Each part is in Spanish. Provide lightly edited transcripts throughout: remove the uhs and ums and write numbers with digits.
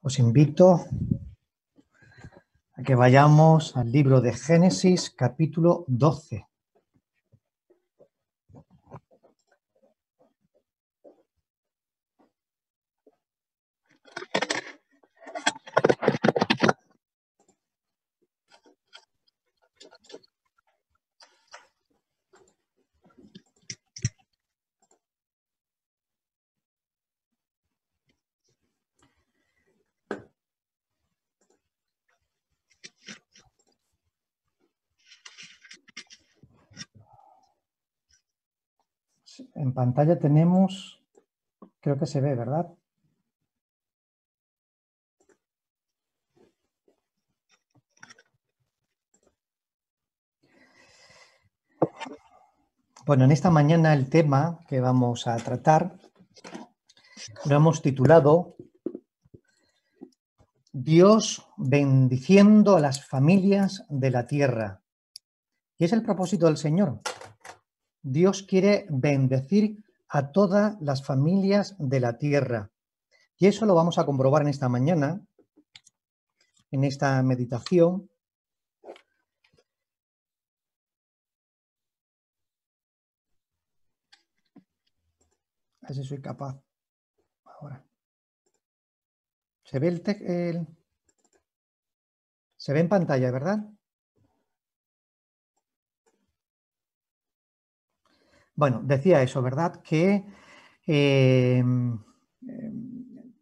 Os invito a que vayamos al libro de Génesis, capítulo 12. En pantalla tenemos, creo que se ve, ¿verdad? Bueno, en esta mañana el tema que vamos a tratar lo hemos titulado Dios bendiciendo a las familias de la tierra. Y es el propósito del Señor. Dios quiere bendecir a todas las familias de la tierra. Y eso lo vamos a comprobar en esta mañana, en esta meditación. A ver si soy capaz. Ahora. ¿Se ve se ve en pantalla, ¿verdad? Bueno, decía eso, ¿verdad? Que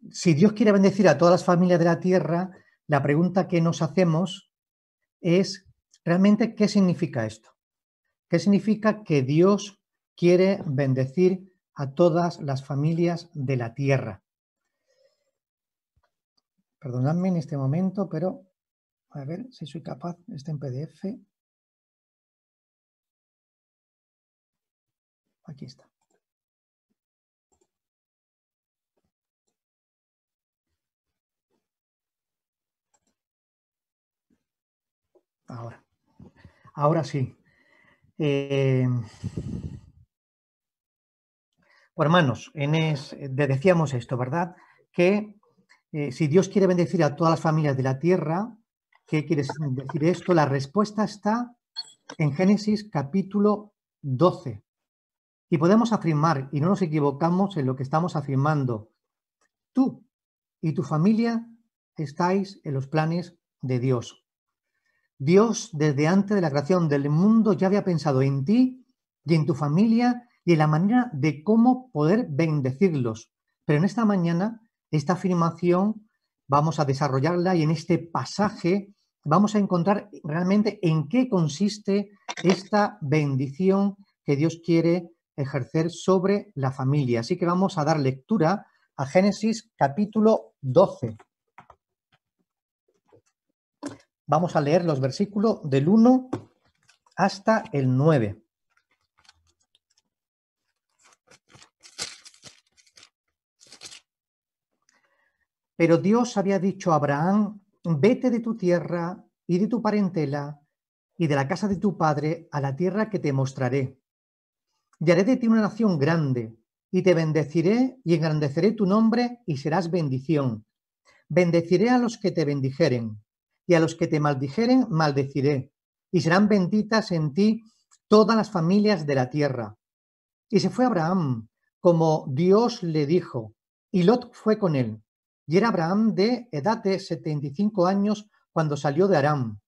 si Dios quiere bendecir a todas las familias de la tierra, la pregunta que nos hacemos es, ¿realmente qué significa esto? ¿Qué significa que Dios quiere bendecir a todas las familias de la tierra? Perdonadme en este momento, pero a ver si soy capaz. Está en PDF. Aquí está. Ahora sí. Pues hermanos, decíamos esto, ¿verdad? Que si Dios quiere bendecir a todas las familias de la tierra, ¿qué quiere decir esto? La respuesta está en Génesis capítulo 12. Y podemos afirmar, y no nos equivocamos en lo que estamos afirmando, tú y tu familia estáis en los planes de Dios. Dios, desde antes de la creación del mundo, ya había pensado en ti y en tu familia y en la manera de cómo poder bendecirlos. Pero en esta mañana, esta afirmación vamos a desarrollarla y en este pasaje vamos a encontrar realmente en qué consiste esta bendición que Dios quiere ejercer sobre la familia. Así que vamos a dar lectura a Génesis capítulo 12. Vamos a leer los versículos del 1 hasta el 9. Pero Dios había dicho a Abraham, vete de tu tierra y de tu parentela y de la casa de tu padre a la tierra que te mostraré. Y haré de ti una nación grande, y te bendeciré y engrandeceré tu nombre y serás bendición. Bendeciré a los que te bendijeren, y a los que te maldijeren maldeciré, y serán benditas en ti todas las familias de la tierra. Y se fue Abraham, como Dios le dijo, y Lot fue con él. Y era Abraham de edad de 75 años cuando salió de Aram.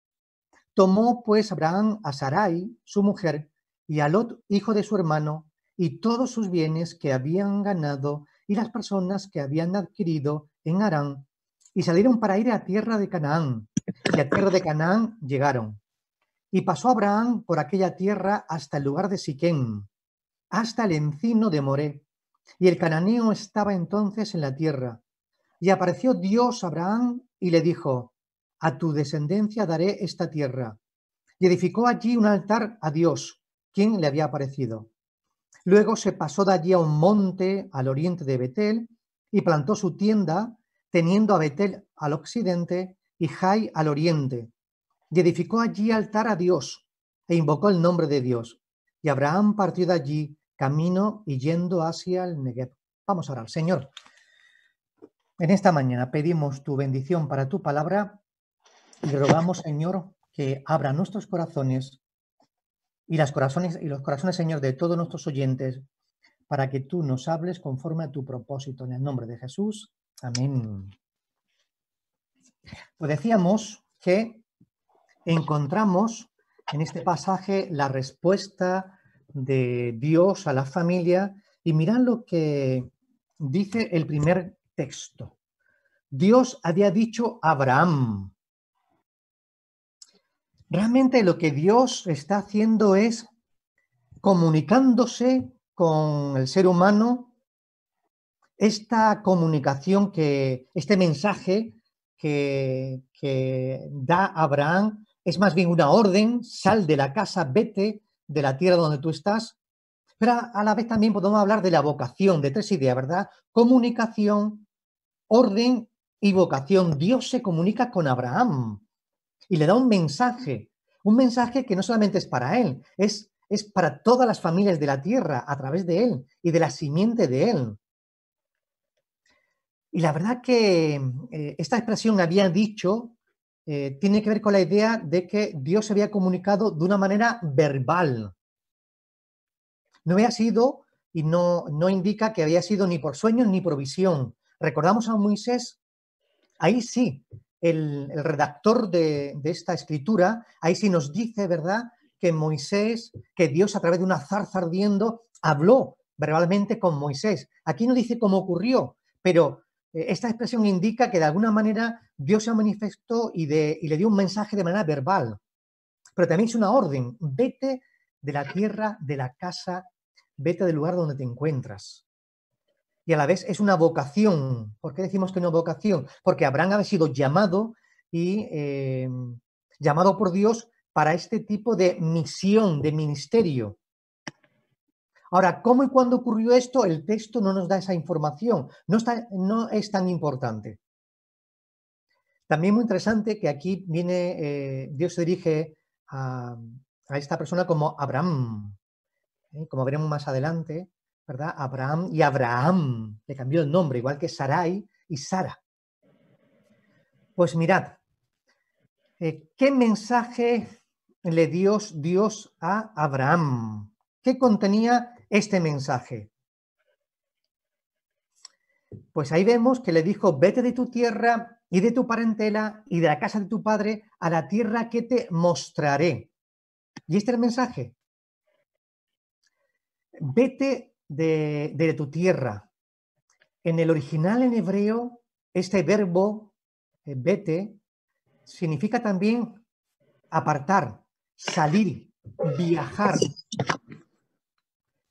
Tomó pues Abraham a Sarai, su mujer, y a Lot, hijo de su hermano, y todos sus bienes que habían ganado y las personas que habían adquirido en Aram, y salieron para ir a tierra de Canaán. Y a tierra de Canaán llegaron. Y pasó Abraham por aquella tierra hasta el lugar de Siquem, hasta el encino de Moré. Y el cananeo estaba entonces en la tierra. Y apareció Dios a Abraham y le dijo, a tu descendencia daré esta tierra. Y edificó allí un altar a Dios, quien le había aparecido. Luego se pasó de allí a un monte al oriente de Betel y plantó su tienda, teniendo a Betel al occidente y Jai al oriente. Y edificó allí altar a Dios e invocó el nombre de Dios. Y Abraham partió de allí camino y yendo hacia el Negev. Vamos a orar. Señor, En esta mañana pedimos tu bendición para tu palabra y rogamos, Señor, que abra nuestros corazones y los corazones, Señor, de todos nuestros oyentes, para que tú nos hables conforme a tu propósito. En el nombre de Jesús. Amén. Pues decíamos que encontramos en este pasaje la respuesta de Dios a la familia y mirad lo que dice el primer texto. Dios había dicho a Abraham. Realmente lo que Dios está haciendo es comunicándose con el ser humano, esta comunicación, este mensaje que da Abraham es más bien una orden: sal de la casa, vete de la tierra donde tú estás. Pero a la vez también podemos hablar de la vocación, de tres ideas, ¿verdad? Comunicación, orden y vocación. Dios se comunica con Abraham y le da un mensaje que no solamente es para él, es para todas las familias de la tierra a través de él y de la simiente de él. Y la verdad que esta expresión había dicho, tiene que ver con la idea de que Dios se había comunicado de una manera verbal. No había sido y no indica que había sido ni por sueños ni por visión. Recordamos a Moisés, ahí sí, el redactor de esta escritura, ahí sí nos dice, ¿verdad?, que Moisés, que Dios a través de una zarza ardiendo habló verbalmente con Moisés. Aquí no dice cómo ocurrió, pero esta expresión indica que de alguna manera Dios se manifestó y le dio un mensaje de manera verbal. Pero también es una orden: vete de la tierra, de la casa, vete del lugar donde te encuentras. Y a la vez es una vocación. ¿Por qué decimos que es una vocación? Porque Abraham había sido llamado llamado por Dios para este tipo de misión, de ministerio. Ahora, ¿cómo y cuándo ocurrió esto? El texto no nos da esa información. No es tan importante. También muy interesante que aquí viene, Dios se dirige a esta persona como Abraham, como veremos más adelante, ¿verdad? Abraham y Abraham, le cambió el nombre, igual que Sarai y Sara. Pues mirad, ¿qué mensaje le dio Dios a Abraham? ¿Qué contenía este mensaje? Pues ahí vemos que le dijo: vete de tu tierra y de tu parentela y de la casa de tu padre a la tierra que te mostraré. Y este es el mensaje: vete de tu tierra. En el original en hebreo, este verbo, vete, significa también apartar, salir, viajar.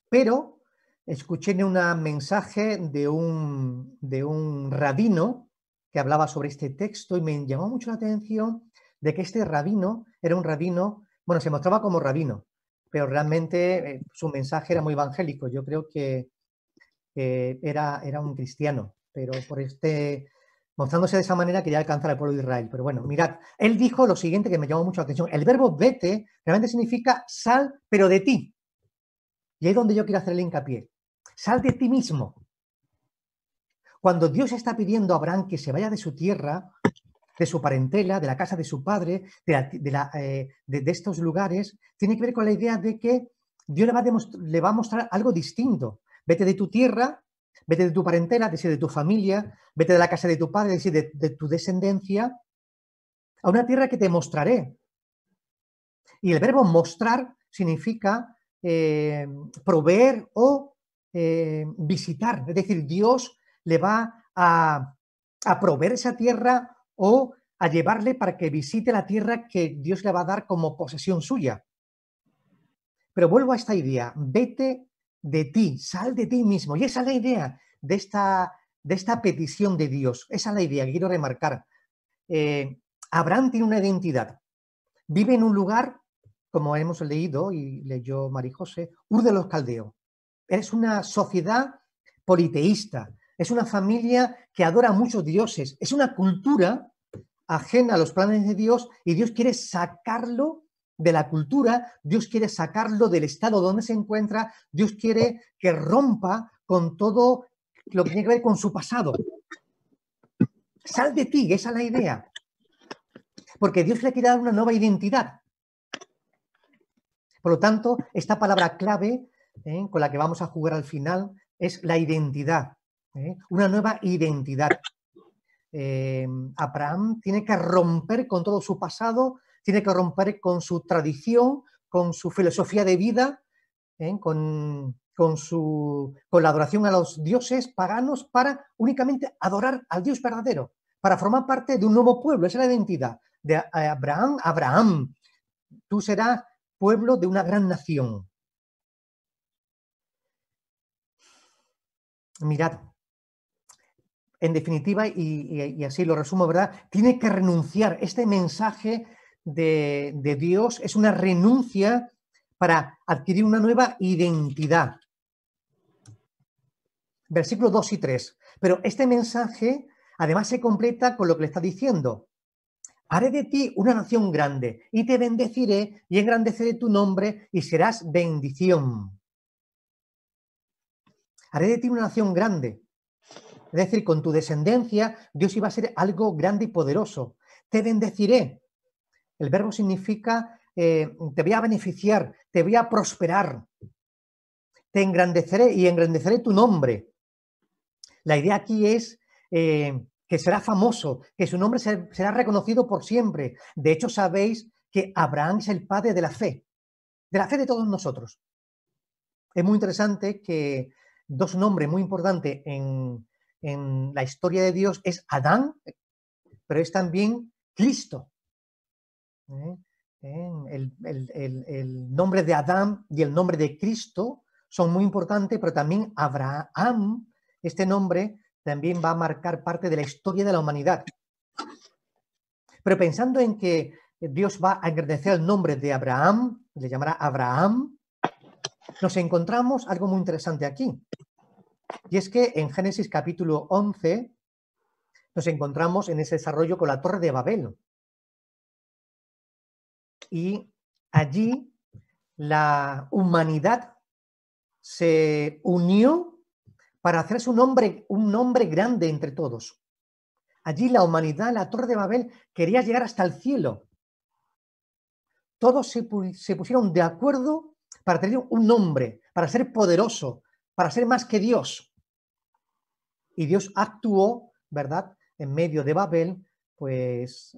Pero escuché en un mensaje de un rabino que hablaba sobre este texto y me llamó mucho la atención de que este rabino era un rabino, bueno, se mostraba como rabino, pero realmente su mensaje era muy evangélico. Yo creo que era un cristiano, pero mostrándose de esa manera quería alcanzar al pueblo de Israel. Pero bueno, mirad, él dijo lo siguiente que me llamó mucho la atención: el verbo vete realmente significa sal, pero de ti. Y ahí es donde yo quiero hacer el hincapié. Sal de ti mismo. Cuando Dios está pidiendo a Abraham que se vaya de su tierra, de su parentela, de la casa de su padre, de estos lugares, tiene que ver con la idea de que Dios le va a mostrar algo distinto. Vete de tu tierra, vete de tu parentela, es decir, de tu familia, vete de la casa de tu padre, es decir, de tu descendencia, a una tierra que te mostraré. Y el verbo mostrar significa proveer o visitar. Es decir, Dios le va a proveer esa tierra o a llevarle para que visite la tierra que Dios le va a dar como posesión suya. Pero vuelvo a esta idea: vete de ti, sal de ti mismo. Y esa es la idea de esta petición de Dios. Esa es la idea que quiero remarcar. Abraham tiene una identidad. Vive en un lugar, como hemos leído y leyó María José, Ur de los Caldeos. Es una sociedad politeísta, es una familia que adora a muchos dioses, es una cultura ajena a los planes de Dios y Dios quiere sacarlo de la cultura, Dios quiere sacarlo del estado donde se encuentra, Dios quiere que rompa con todo lo que tiene que ver con su pasado. Sal de ti, esa es la idea. Porque Dios le quiere dar una nueva identidad. Por lo tanto, esta palabra clave con la que vamos a jugar al final es la identidad. Una nueva identidad. Abraham tiene que romper con todo su pasado, tiene que romper con su tradición, con su filosofía de vida, con la adoración a los dioses paganos para únicamente adorar al Dios verdadero, para formar parte de un nuevo pueblo. Esa es la identidad de Abraham. Abraham, tú serás pueblo de una gran nación. Mirad, en definitiva, y así lo resumo, ¿verdad? Tiene que renunciar. Este mensaje de Dios es una renuncia para adquirir una nueva identidad. Versículos 2 y 3. Pero este mensaje además se completa con lo que le está diciendo. Haré de ti una nación grande y te bendeciré y engrandeceré tu nombre y serás bendición. Haré de ti una nación grande. Es decir, con tu descendencia, Dios iba a ser algo grande y poderoso. Te bendeciré. El verbo significa te voy a beneficiar, te voy a prosperar. Te engrandeceré y engrandeceré tu nombre. La idea aquí es que será famoso, que su nombre será reconocido por siempre. De hecho, sabéis que Abraham es el padre de la fe de todos nosotros. Es muy interesante que dos nombres muy importantes en la historia de Dios es Adán, pero es también Cristo. El nombre de Adán y el nombre de Cristo son muy importantes, pero también Abraham, este nombre, también va a marcar parte de la historia de la humanidad. Pero pensando en que Dios va a engrandecer el nombre de Abraham, le llamará Abraham, nos encontramos algo muy interesante aquí. Y es que en Génesis capítulo 11 nos encontramos en ese desarrollo con la Torre de Babel. Y allí la humanidad se unió para hacerse un nombre grande entre todos. Allí la humanidad, la Torre de Babel, quería llegar hasta el cielo. Todos se pusieron de acuerdo para tener un nombre, para ser poderoso, para ser más que Dios. Y Dios actuó, ¿verdad?, en medio de Babel, pues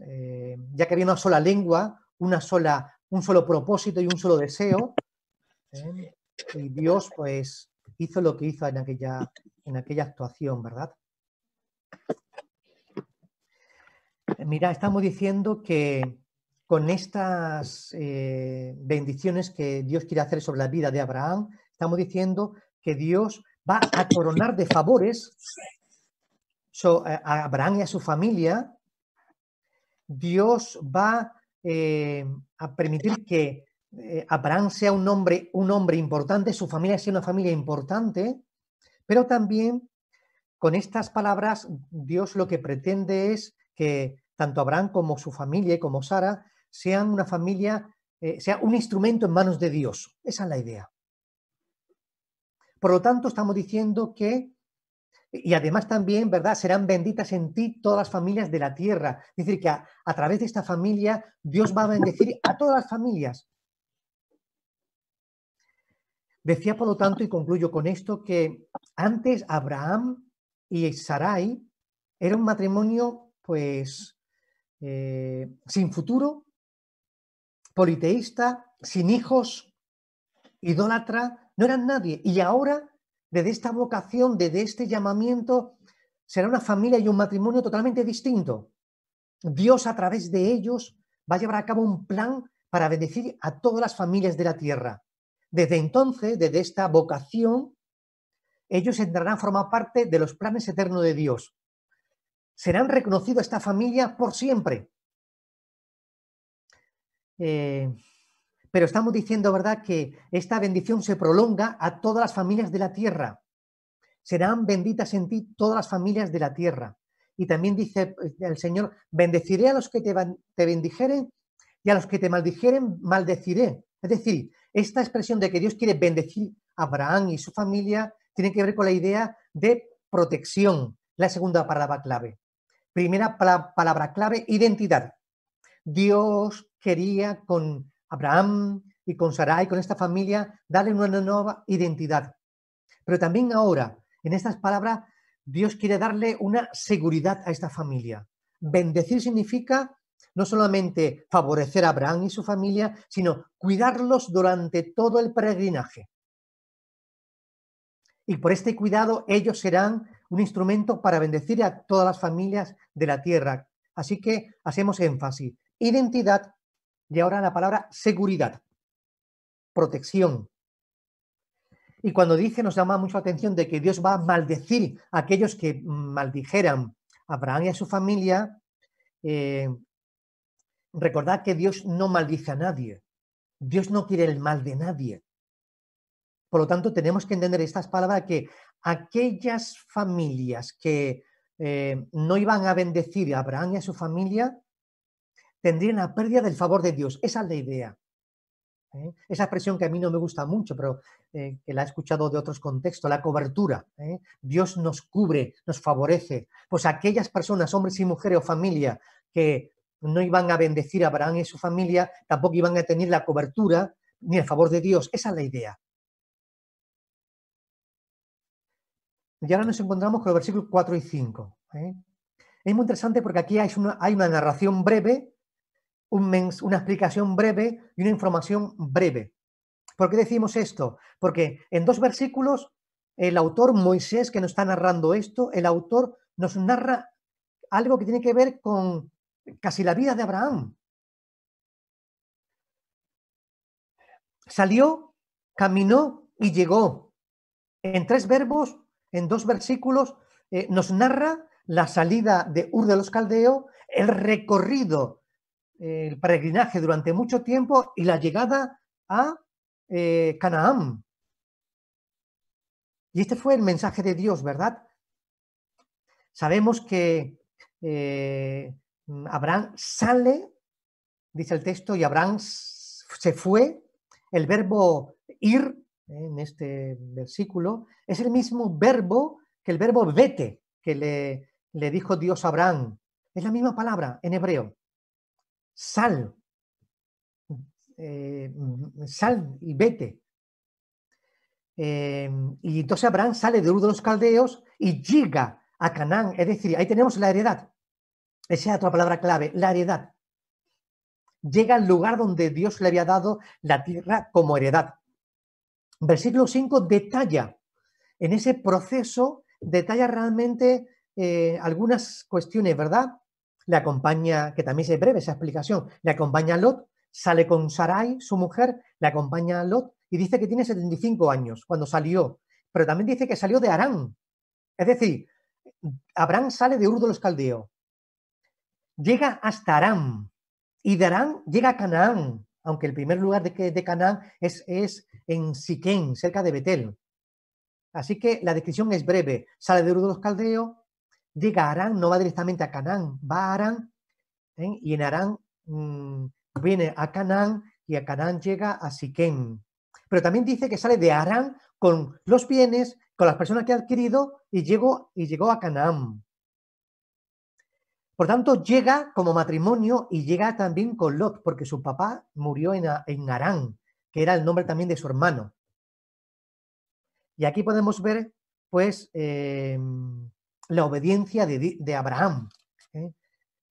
ya que había una sola lengua, un solo propósito y un solo deseo, y Dios pues hizo lo que hizo en aquella actuación, ¿verdad? Mira, estamos diciendo que con estas bendiciones que Dios quiere hacer sobre la vida de Abraham, estamos diciendo que Dios va a coronar de favores a Abraham y a su familia. Dios va a permitir que Abraham sea un hombre importante, su familia sea una familia importante, pero también con estas palabras Dios lo que pretende es que tanto Abraham como su familia y como Sara sean una familia, sea un instrumento en manos de Dios. Esa es la idea. Por lo tanto, estamos diciendo que, y además también, ¿verdad?, serán benditas en ti todas las familias de la tierra. Es decir, que a través de esta familia Dios va a bendecir a todas las familias. Decía, por lo tanto, y concluyo con esto, que antes Abraham y Sarai era un matrimonio, pues, sin futuro, politeísta, sin hijos, idólatra, no eran nadie. Y ahora, desde esta vocación, desde este llamamiento, será una familia y un matrimonio totalmente distinto. Dios, a través de ellos, va a llevar a cabo un plan para bendecir a todas las familias de la tierra. Desde entonces, desde esta vocación, ellos entrarán a formar parte de los planes eternos de Dios. Serán reconocidos esta familia por siempre. Pero estamos diciendo, ¿verdad?, que esta bendición se prolonga a todas las familias de la tierra. Serán benditas en ti todas las familias de la tierra. Y también dice el Señor, bendeciré a los que te bendijeren y a los que te maldijeren, maldeciré. Es decir, esta expresión de que Dios quiere bendecir a Abraham y su familia tiene que ver con la idea de protección, la segunda palabra clave. Primera palabra clave, identidad. Dios quería con Abraham y con Sarai, con esta familia, darle una nueva identidad. Pero también ahora, en estas palabras, Dios quiere darle una seguridad a esta familia. Bendecir significa no solamente favorecer a Abraham y su familia, sino cuidarlos durante todo el peregrinaje. Y por este cuidado ellos serán un instrumento para bendecir a todas las familias de la tierra. Así que hacemos énfasis. Identidad y ahora la palabra seguridad, protección. Y cuando dice, nos llama mucho la atención de que Dios va a maldecir a aquellos que maldijeran a Abraham y a su familia. Recordad que Dios no maldice a nadie. Dios no quiere el mal de nadie. Por lo tanto, tenemos que entender estas palabras que aquellas familias que no iban a bendecir a Abraham y a su familia tendrían la pérdida del favor de Dios. Esa es la idea. Esa expresión que a mí no me gusta mucho, pero que la he escuchado de otros contextos, la cobertura. Dios nos cubre, nos favorece. Pues aquellas personas, hombres y mujeres o familia, que no iban a bendecir a Abraham y su familia, tampoco iban a tener la cobertura ni el favor de Dios. Esa es la idea. Y ahora nos encontramos con los versículos 4 y 5. Es muy interesante porque aquí hay una narración breve, una explicación breve y una información breve. ¿Por qué decimos esto? Porque en 2 versículos el autor Moisés, que nos está narrando esto, el autor nos narra algo que tiene que ver con casi la vida de Abraham. Salió, caminó y llegó. En 3 verbos, en 2 versículos, nos narra la salida de Ur de los Caldeos, el recorrido, el peregrinaje durante mucho tiempo y la llegada a Canaán. Y este fue el mensaje de Dios, ¿verdad? Sabemos que Abraham sale, dice el texto, y Abraham se fue. El verbo ir, en este versículo, es el mismo verbo que el verbo vete, que le dijo Dios a Abraham. Es la misma palabra en hebreo. Sal. Sal y vete. Y entonces Abraham sale de Ur de los Caldeos y llega a Canaán. Es decir, ahí tenemos la heredad. Esa es otra palabra clave, la heredad. Llega al lugar donde Dios le había dado la tierra como heredad. Versículo 5 detalla, en ese proceso, detalla realmente algunas cuestiones, ¿verdad? Le acompaña, que también es breve esa explicación, le acompaña a Lot, sale con Sarai, su mujer, le acompaña a Lot y dice que tiene 75 años cuando salió, pero también dice que salió de Harán. Es decir, Abraham sale de Ur de los Caldeos, llega hasta Harán y de Harán llega a Canaán, aunque el primer lugar de Canaán es en Siquén, cerca de Betel. Así que la descripción es breve. Sale de Ur de los Caldeos, llega a Harán, no va directamente a Canaán, va a Harán, y en Harán viene a Canaán y a Canaán llega a Siquén. Pero también dice que sale de Harán con los bienes, con las personas que ha adquirido y llegó a Canaán. Por tanto, llega como matrimonio y llega también con Lot, porque su papá murió en Harán, que era el nombre también de su hermano. Y aquí podemos ver, pues, la obediencia de Abraham.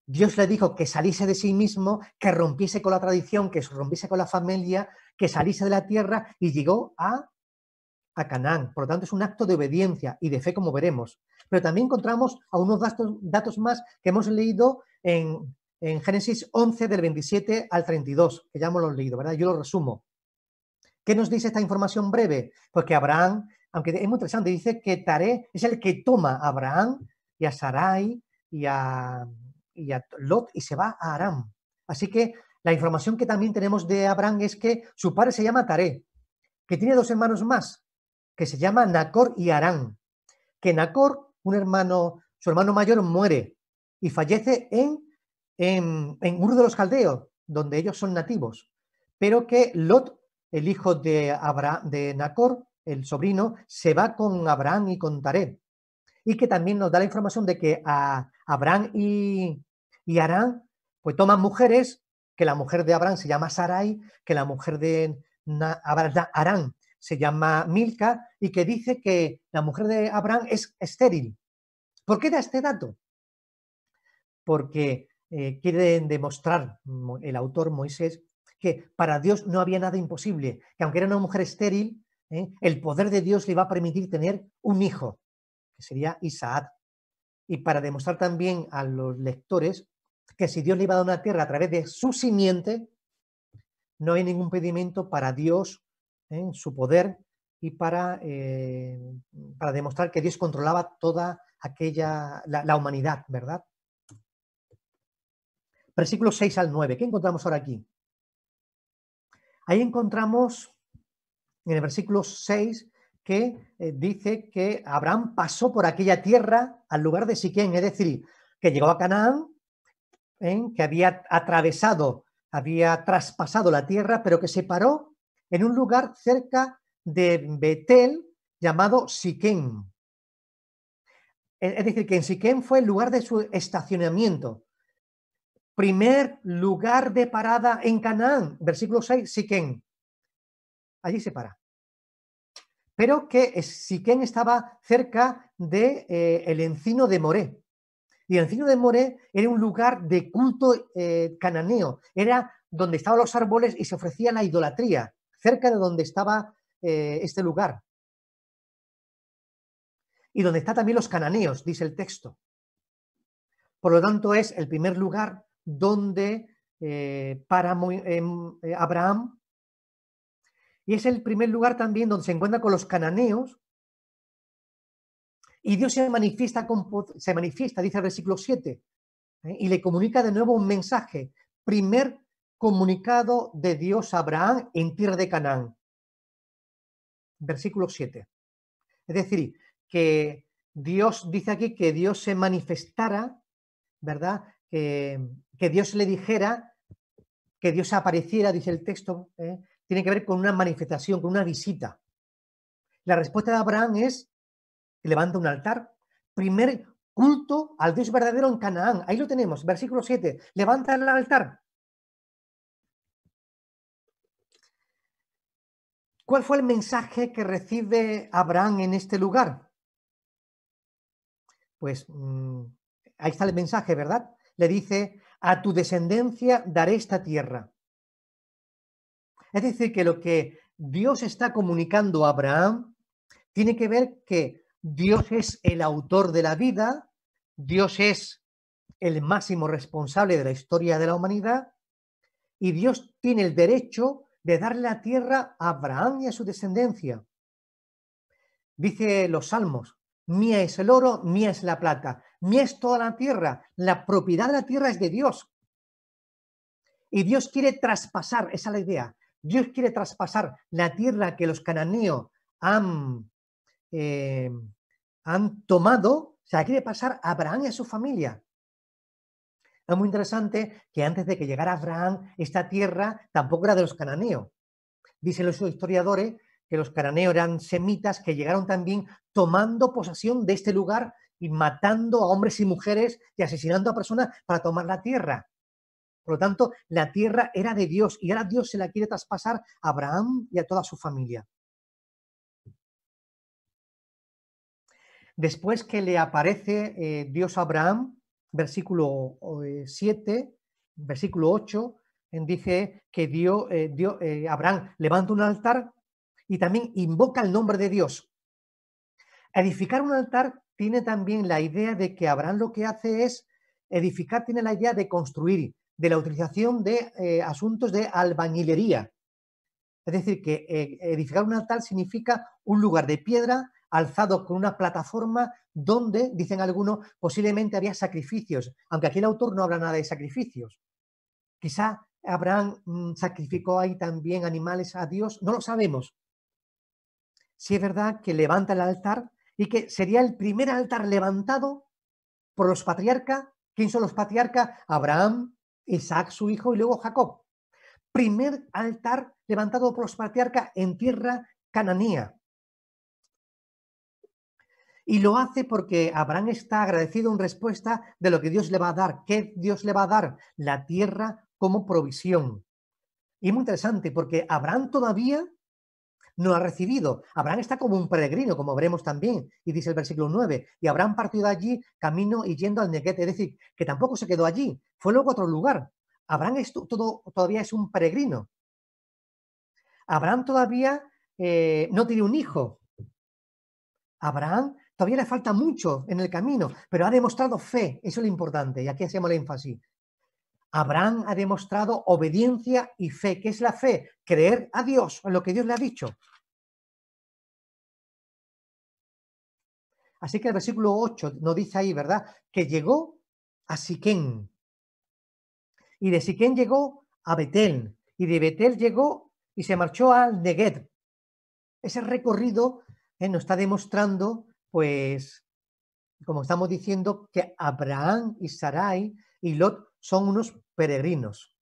Dios le dijo que saliese de sí mismo, que rompiese con la tradición, que rompiese con la familia, que saliese de la tierra y llegó a Canaán. Por lo tanto, es un acto de obediencia y de fe, como veremos. Pero también encontramos a unos datos más que hemos leído en Génesis 11, del 27 al 32, que ya hemos leído, ¿verdad? Yo lo resumo. ¿Qué nos dice esta información breve? Pues que Abraham, aunque es muy interesante, dice que Taré es el que toma a Abraham y a Sarai y a Lot y se va a Aram. Así que la información que también tenemos de Abraham es que su padre se llama Taré, que tiene 2 hermanos más, que se llama Nacor y Harán. Que Nacor, su hermano mayor, muere y fallece en Ur de los Caldeos, donde ellos son nativos. Pero que Lot, el hijo de Nacor, el sobrino, se va con Abraham y con Taré. Y que también nos da la información de que a Abraham y Harán, pues toman mujeres, que la mujer de Abraham se llama Sarai, que la mujer de Harán se llama Milca, y que dice que la mujer de Abraham es estéril. ¿Por qué da este dato? Porque quiere demostrar el autor Moisés que para Dios no había nada imposible, que aunque era una mujer estéril, el poder de Dios le iba a permitir tener un hijo, que sería Isaac. Y para demostrar también a los lectores que si Dios le iba a dar una tierra a través de su simiente, no hay ningún impedimento para Dios, su poder, y para demostrar que Dios controlaba toda la humanidad, ¿verdad? Versículos 6 al 9. ¿Qué encontramos ahora aquí? Ahí encontramos en el versículo 6 que dice que Abraham pasó por aquella tierra al lugar de Siquén, es decir, que llegó a Canaán, que había atravesado, había traspasado la tierra, pero que se paró en un lugar cerca de Betel llamado Siquén. Es decir, que en Siquén fue el lugar de su estacionamiento. Primer lugar de parada en Canaán, versículo 6, Siquén. Allí se para. Pero que Siquén estaba cerca de, el encino de Moré. Y el encino de Moré era un lugar de culto cananeo. Era donde estaban los árboles y se ofrecía la idolatría, cerca de donde estaba este lugar. Y donde están también los cananeos, dice el texto. Por lo tanto, es el primer lugar donde para Abraham, y es el primer lugar también donde se encuentra con los cananeos, y Dios se manifiesta, dice el versículo 7, y le comunica de nuevo un mensaje. Primer comunicado de Dios a Abraham en tierra de Canaán. Versículo 7. Es decir, que Dios dice aquí que Dios se manifestara, ¿verdad? Que Dios le dijera, que Dios apareciera, dice el texto, tiene que ver con una manifestación, con una visita. La respuesta de Abraham es que levanta un altar. Primer culto al Dios verdadero en Canaán. Ahí lo tenemos, versículo 7. Levanta el altar. ¿Cuál fue el mensaje que recibe Abraham en este lugar? Pues ahí está el mensaje, ¿verdad? Le dice, a tu descendencia daré esta tierra. Es decir, que lo que Dios está comunicando a Abraham tiene que ver que Dios es el autor de la vida, Dios es el máximo responsable de la historia de la humanidad, y Dios tiene el derecho de darle la tierra a Abraham y a su descendencia. Dice los salmos, mía es el oro, mía es la plata, mía es toda la tierra, la propiedad de la tierra es de Dios. Y Dios quiere traspasar, esa es la idea, Dios quiere traspasar la tierra que los cananeos han tomado, se la quiere pasar a Abraham y a su familia. Es muy interesante que antes de que llegara Abraham, esta tierra tampoco era de los cananeos. Dicen los historiadores que los cananeos eran semitas que llegaron también tomando posesión de este lugar y matando a hombres y mujeres y asesinando a personas para tomar la tierra. Por lo tanto, la tierra era de Dios y ahora Dios se la quiere traspasar a Abraham y a toda su familia. Después que le aparece Dios a Abraham, versículo 7, versículo 8, dice que Abraham levanta un altar y también invoca el nombre de Dios. Edificar un altar tiene también la idea de que Abraham lo que hace es edificar, tiene la idea de construir, de la utilización de asuntos de albañilería. Es decir, que edificar un altar significa un lugar de piedra alzado con una plataforma donde, dicen algunos, posiblemente había sacrificios, aunque aquí el autor no habla nada de sacrificios. Quizá Abraham sacrificó ahí también animales a Dios, no lo sabemos. Sí es verdad que levanta el altar y que sería el primer altar levantado por los patriarcas. ¿Quién son los patriarcas? Abraham, Isaac, su hijo, y luego Jacob. Primer altar levantado por los patriarcas en tierra cananea. Y lo hace porque Abraham está agradecido en respuesta de lo que Dios le va a dar. ¿Qué Dios le va a dar? La tierra como provisión. Y muy interesante porque Abraham todavía no ha recibido. Abraham está como un peregrino, como veremos también, y dice el versículo 9, y Abraham partió de allí camino y yendo al Neguet, es decir, que tampoco se quedó allí, fue luego a otro lugar. Abraham todavía es un peregrino. Abraham todavía no tiene un hijo. Abraham todavía le falta mucho en el camino, pero ha demostrado fe, eso es lo importante, y aquí hacemos el énfasis. Abraham ha demostrado obediencia y fe. ¿Qué es la fe? Creer a Dios, en lo que Dios le ha dicho. Así que el versículo 8 nos dice ahí, ¿verdad? Que llegó a Siquén. Y de Siquén llegó a Betel. Y de Betel llegó y se marchó al Neguet. Ese recorrido nos está demostrando, pues, como estamos diciendo, que Abraham y Sarai y Lot son unos peregrinos.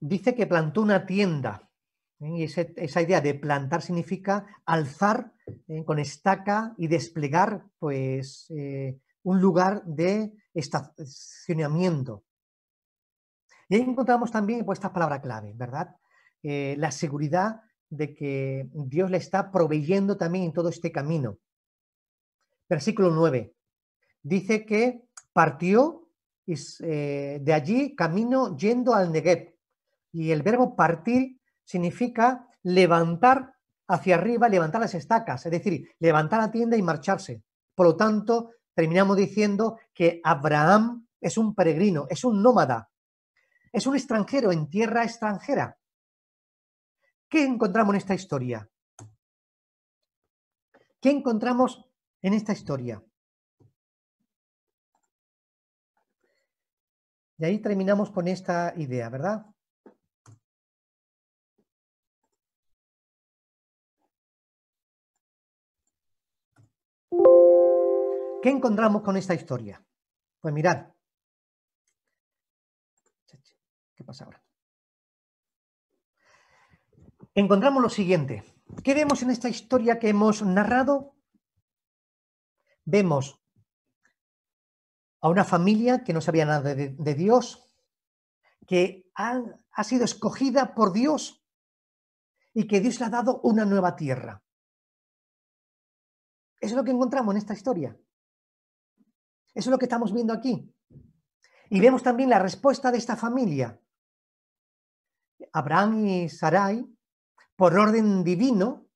Dice que plantó una tienda. Y esa idea de plantar significa alzar con estaca y desplegar pues, un lugar de estacionamiento. Y ahí encontramos también pues, esta palabra clave, ¿verdad? La seguridad de que Dios le está proveyendo también en todo este camino. Versículo 9. Dice que partió de allí camino yendo al Negev. Y el verbo partir significa levantar hacia arriba, levantar las estacas, es decir, levantar la tienda y marcharse. Por lo tanto, terminamos diciendo que Abraham es un peregrino, es un nómada, es un extranjero en tierra extranjera. ¿Qué encontramos en esta historia? ¿Qué encontramos en esta historia? Y ahí terminamos con esta idea, ¿verdad? ¿Qué encontramos con esta historia? Pues mirad. ¿Qué pasa ahora? Encontramos lo siguiente. ¿Qué vemos en esta historia que hemos narrado? Vemos a una familia que no sabía nada de Dios, que ha sido escogida por Dios y que Dios le ha dado una nueva tierra. Eso es lo que encontramos en esta historia. Eso es lo que estamos viendo aquí. Y vemos también la respuesta de esta familia. Abraham y Sarai, por orden divino,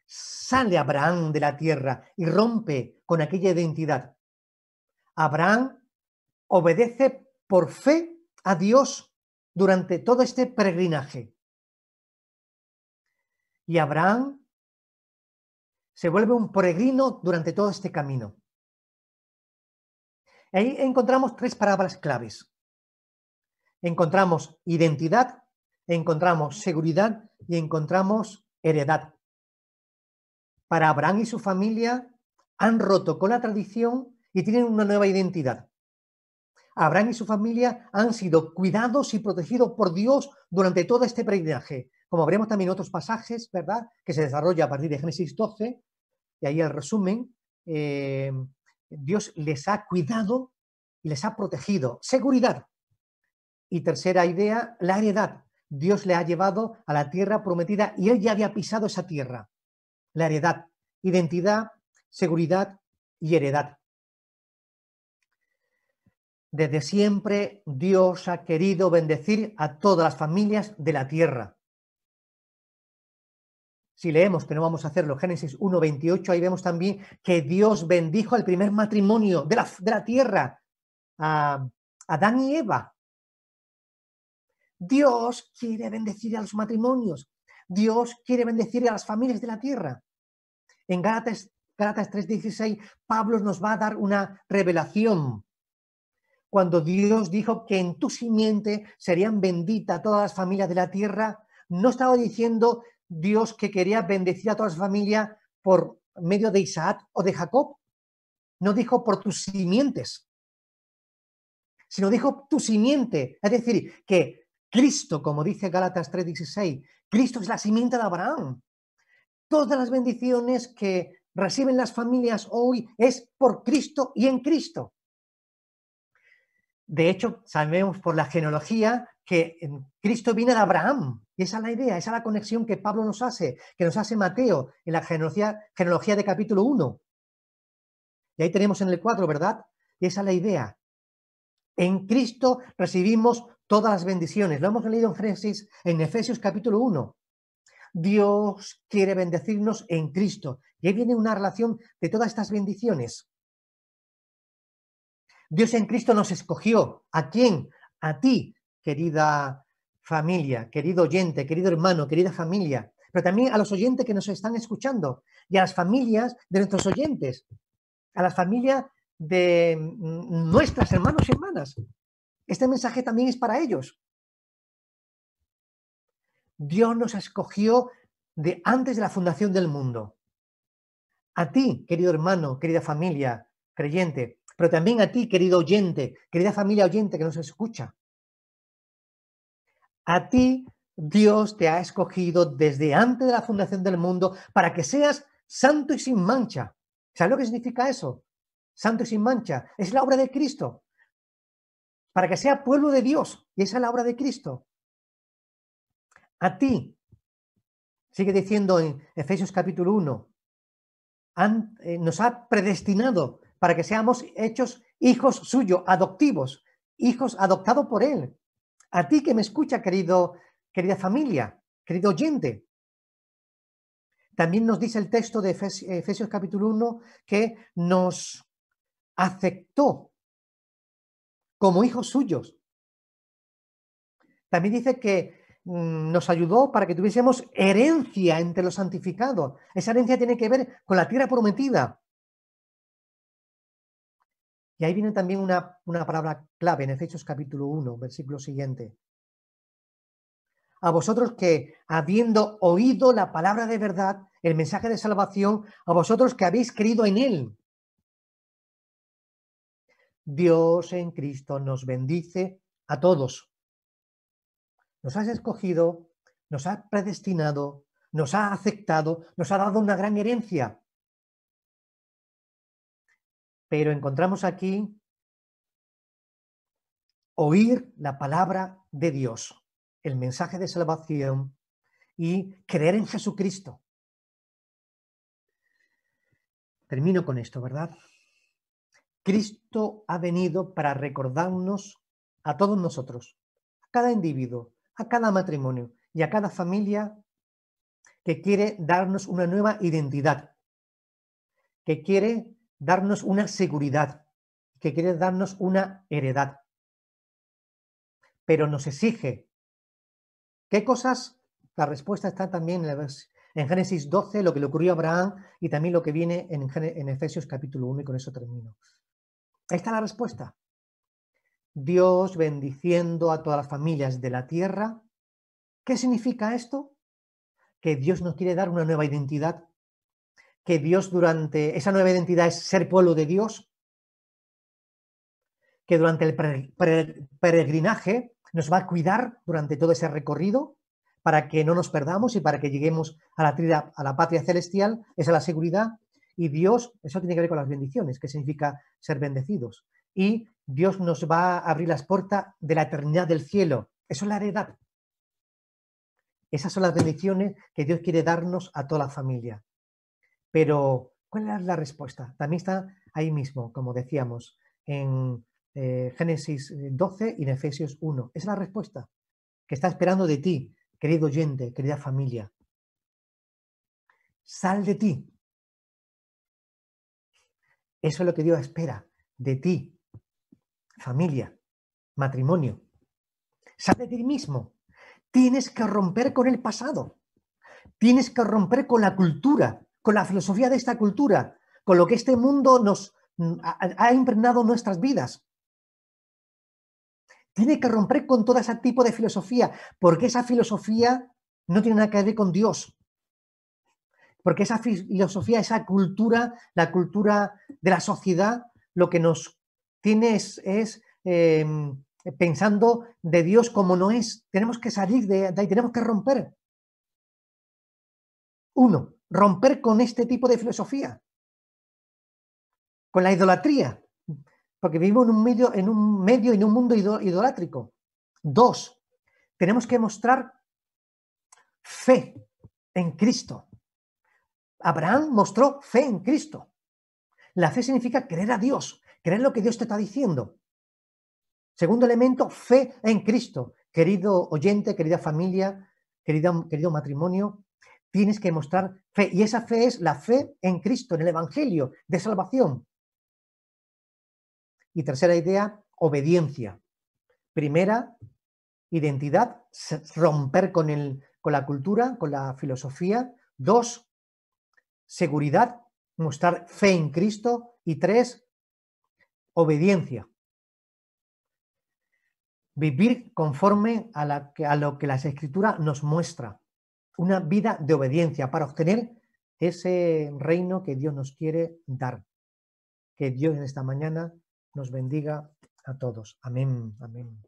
sale Abraham de la tierra y rompe con aquella identidad. Abraham obedece por fe a Dios durante todo este peregrinaje. Y Abraham se vuelve un peregrino durante todo este camino. Ahí encontramos tres palabras claves. Encontramos identidad, encontramos seguridad y encontramos heredad. Para Abraham y su familia han roto con la tradición y tienen una nueva identidad. Abraham y su familia han sido cuidados y protegidos por Dios durante todo este peregrinaje. Como veremos también en otros pasajes, ¿verdad? Que se desarrolla a partir de Génesis 12, y ahí el resumen, Dios les ha cuidado y les ha protegido. Seguridad. Y tercera idea, la heredad. Dios le ha llevado a la tierra prometida y él ya había pisado esa tierra. La heredad, identidad, seguridad y heredad. Desde siempre Dios ha querido bendecir a todas las familias de la tierra. Si leemos, que no vamos a hacerlo, Génesis 1:28, ahí vemos también que Dios bendijo al primer matrimonio de la tierra, a Adán y Eva. Dios quiere bendecir a los matrimonios. Dios quiere bendecir a las familias de la tierra. En Gálatas 3:16, Pablo nos va a dar una revelación. Cuando Dios dijo que en tu simiente serían benditas todas las familias de la tierra, no estaba diciendo Dios que quería bendecir a todas las familias por medio de Isaac o de Jacob. No dijo por tus simientes, sino dijo tu simiente. Es decir, que Cristo, como dice Gálatas 3:16, Cristo es la simiente de Abraham. Todas las bendiciones que reciben las familias hoy es por Cristo y en Cristo. De hecho, sabemos por la genealogía que Cristo viene de Abraham. Y esa es la idea, esa es la conexión que Pablo nos hace, que nos hace Mateo en la genealogía de capítulo 1. Y ahí tenemos en el 4, ¿verdad? Y esa es la idea. En Cristo recibimos todas las bendiciones. Lo hemos leído en Efesios capítulo 1. Dios quiere bendecirnos en Cristo. Y ahí viene una relación de todas estas bendiciones. Dios en Cristo nos escogió. ¿A quién? A ti, querida familia, querido oyente, querido hermano, querida familia, pero también a los oyentes que nos están escuchando y a las familias de nuestros oyentes, a las familias de nuestras hermanos y hermanas. Este mensaje también es para ellos. Dios nos escogió de antes de la fundación del mundo. A ti, querido hermano, querida familia, creyente, pero también a ti, querido oyente, querida familia oyente que nos escucha. A ti, Dios te ha escogido desde antes de la fundación del mundo para que seas santo y sin mancha. ¿Sabes lo que significa eso? Santo y sin mancha. Es la obra de Cristo. Para que sea pueblo de Dios. Y esa es la obra de Cristo. A ti, sigue diciendo en Efesios capítulo 1, nos ha predestinado para que seamos hechos hijos suyos, adoptivos, hijos adoptados por Él. A ti que me escucha, querida familia, querido oyente. También nos dice el texto de Efesios capítulo 1 que nos aceptó como hijos suyos. También dice que nos ayudó para que tuviésemos herencia entre los santificados. Esa herencia tiene que ver con la tierra prometida. Y ahí viene también una palabra clave en Efesios capítulo 1, versículo siguiente. A vosotros que, habiendo oído la palabra de verdad, el mensaje de salvación, a vosotros que habéis creído en él. Dios en Cristo nos bendice a todos. Nos has escogido, nos ha predestinado, nos ha aceptado, nos ha dado una gran herencia. Pero encontramos aquí oír la palabra de Dios, el mensaje de salvación y creer en Jesucristo. Termino con esto, ¿verdad? Cristo ha venido para recordarnos a todos nosotros, a cada individuo, a cada matrimonio y a cada familia que quiere darnos una nueva identidad, que quiere darnos una seguridad, que quiere darnos una heredad. Pero nos exige, ¿qué cosas? La respuesta está también en Génesis 12, lo que le ocurrió a Abraham y también lo que viene en Efesios capítulo 1 y con eso termino. Ahí está la respuesta. Dios bendiciendo a todas las familias de la tierra. ¿Qué significa esto? Que Dios nos quiere dar una nueva identidad, que Dios esa nueva identidad es ser pueblo de Dios, que durante el peregrinaje nos va a cuidar durante todo ese recorrido para que no nos perdamos y para que lleguemos a la patria celestial, esa es la seguridad. Y Dios, eso tiene que ver con las bendiciones, que significa ser bendecidos. Y Dios nos va a abrir las puertas de la eternidad del cielo. Eso es la heredad. Esas son las bendiciones que Dios quiere darnos a toda la familia. Pero, ¿cuál es la respuesta? También está ahí mismo, como decíamos, en Génesis 12 y en Efesios 1. Esa es la respuesta que está esperando de ti, querido oyente, querida familia. Sal de ti. Eso es lo que Dios espera de ti, familia, matrimonio. Sal de ti mismo. Tienes que romper con el pasado. Tienes que romper con la cultura, con la filosofía de esta cultura, con lo que este mundo nos ha impregnado nuestras vidas. Tiene que romper con todo ese tipo de filosofía, porque esa filosofía no tiene nada que ver con Dios. Porque esa filosofía, esa cultura, la cultura de la sociedad, lo que nos tiene es pensando de Dios como no es. Tenemos que salir de ahí, tenemos que romper. Uno, romper con este tipo de filosofía, con la idolatría, porque vivimos en un medio y en un mundo idolátrico. 2, tenemos que mostrar fe en Cristo. Abraham mostró fe en Cristo. La fe significa creer a Dios, creer lo que Dios te está diciendo. Segundo elemento, fe en Cristo. Querido oyente, querida familia, querido matrimonio, tienes que mostrar fe. Y esa fe es la fe en Cristo, en el Evangelio de salvación. Y tercera idea, obediencia. Primera, identidad, romper con la cultura, con la filosofía. 2, seguridad, mostrar fe en Cristo. Y 3, obediencia. Vivir conforme a lo que las Escrituras nos muestra. Una vida de obediencia para obtener ese reino que Dios nos quiere dar. Que Dios en esta mañana nos bendiga a todos. Amén. Amén.